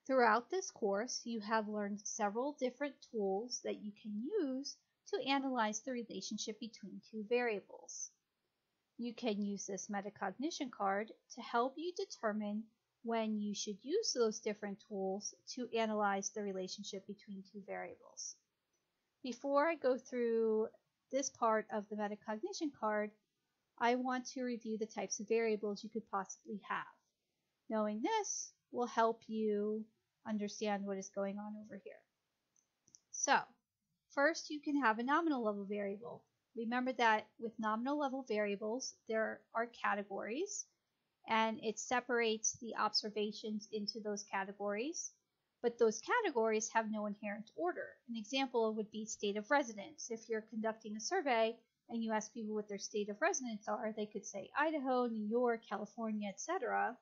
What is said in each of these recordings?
Throughout this course, you have learned several different tools that you can use to analyze the relationship between two variables. You can use this metacognition card to help you determine when you should use those different tools to analyze the relationship between two variables. Before I go through this part of the metacognition card, I want to review the types of variables you could possibly have. Knowing this will help you understand what is going on over here. So, first you can have a nominal level variable. Remember that with nominal level variables, there are categories, and it separates the observations into those categories. But those categories have no inherent order. An example would be state of residence. If you're conducting a survey and you ask people what their state of residence are, they could say Idaho, New York, California, etc.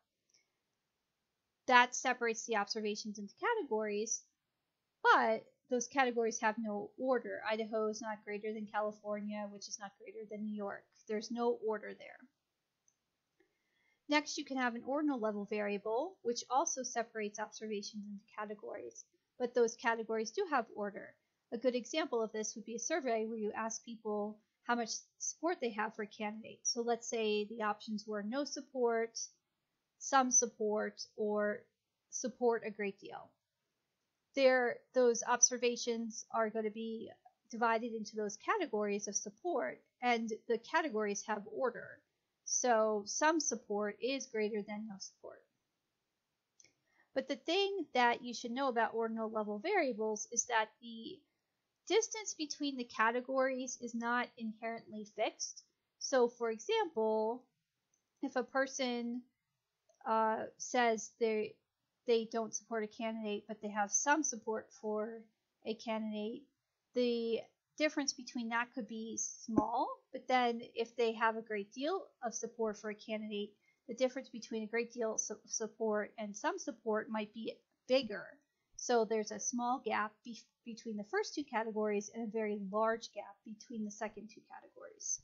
That separates the observations into categories, but those categories have no order. Idaho is not greater than California, which is not greater than New York. There's no order there. Next, you can have an ordinal level variable, which also separates observations into categories, but those categories do have order. A good example of this would be a survey where you ask people how much support they have for a candidate. So let's say the options were no support, some support, or support a great deal. Those observations are going to be divided into those categories of support, and the categories have order. So some support is greater than no support. But the thing that you should know about ordinal level variables is that the distance between the categories is not inherently fixed. So for example, if a person says they don't support a candidate, but they have some support for a candidate, the difference between that could be small, but then if they have a great deal of support for a candidate, the difference between a great deal of support and some support might be bigger. So there's a small gap between the first two categories and a very large gap between the second two categories.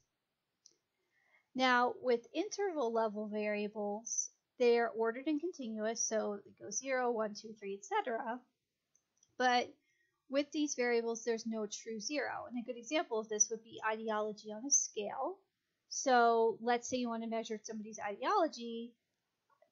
Now, with interval level variables, they are ordered and continuous, so they go 0, 1, 2, 3, etc. But with these variables, there's no true zero. And a good example of this would be ideology on a scale. So let's say you want to measure somebody's ideology.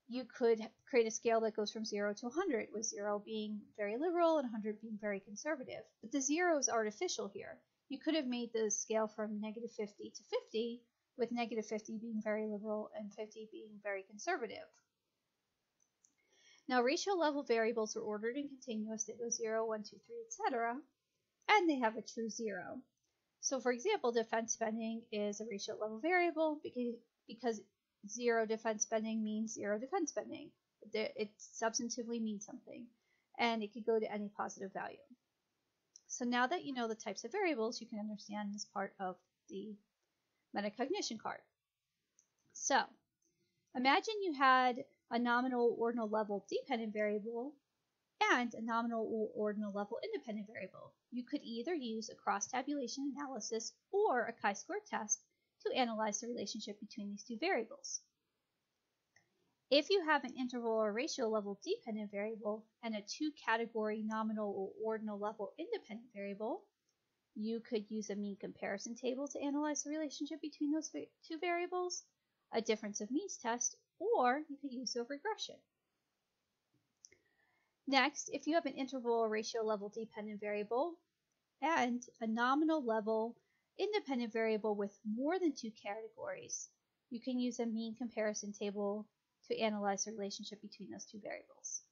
You could create a scale that goes from 0 to 100, with 0 being very liberal and 100 being very conservative. But the 0 is artificial here. You could have made the scale from negative 50 to 50, with negative 50 being very liberal and 50 being very conservative. Now, ratio level variables are ordered and continuous. They go 0, 1, 2, 3, etc. And they have a true 0. So, for example, defense spending is a ratio level variable because 0 defense spending means 0 defense spending. It substantively means something, and it could go to any positive value. So now that you know the types of variables, you can understand this part of the metacognition card. So, imagine you had a nominal ordinal level dependent variable and a nominal or ordinal level independent variable. You could either use a cross-tabulation analysis or a chi-square test to analyze the relationship between these two variables. If you have an interval or ratio level dependent variable and a two-category nominal or ordinal level independent variable, you could use a mean comparison table to analyze the relationship between those two variables, a difference of means test, or you could use a regression. Next, if you have an interval or ratio level dependent variable and a nominal level independent variable with more than two categories, you can use a mean comparison table to analyze the relationship between those two variables.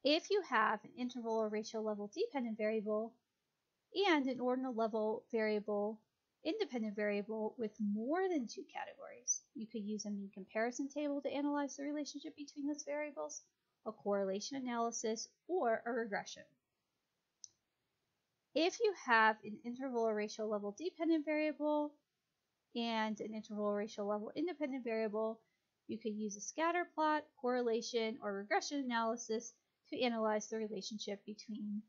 If you have an interval or ratio level dependent variable and an ordinal level variable independent variable with more than two categories, you could use a mean comparison table to analyze the relationship between those variables, a correlation analysis, or a regression. If you have an interval or ratio level dependent variable and an interval or ratio level independent variable, you could use a scatter plot, correlation, or regression analysis to analyze the relationship between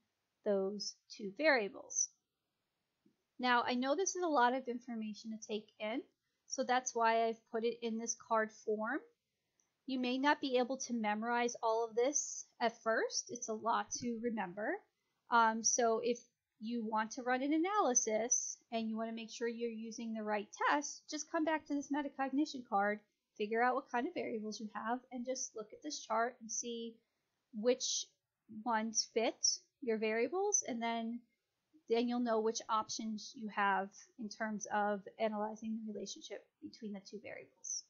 those two variables. Now, I know this is a lot of information to take in, so that's why I've put it in this card form. You may not be able to memorize all of this at first. It's a lot to remember. So if you want to run an analysis and you want to make sure you're using the right test, just come back to this metacognition card, figure out what kind of variables you have, and just look at this chart and see which ones fit your variables, and then you'll know which options you have in terms of analyzing the relationship between the two variables.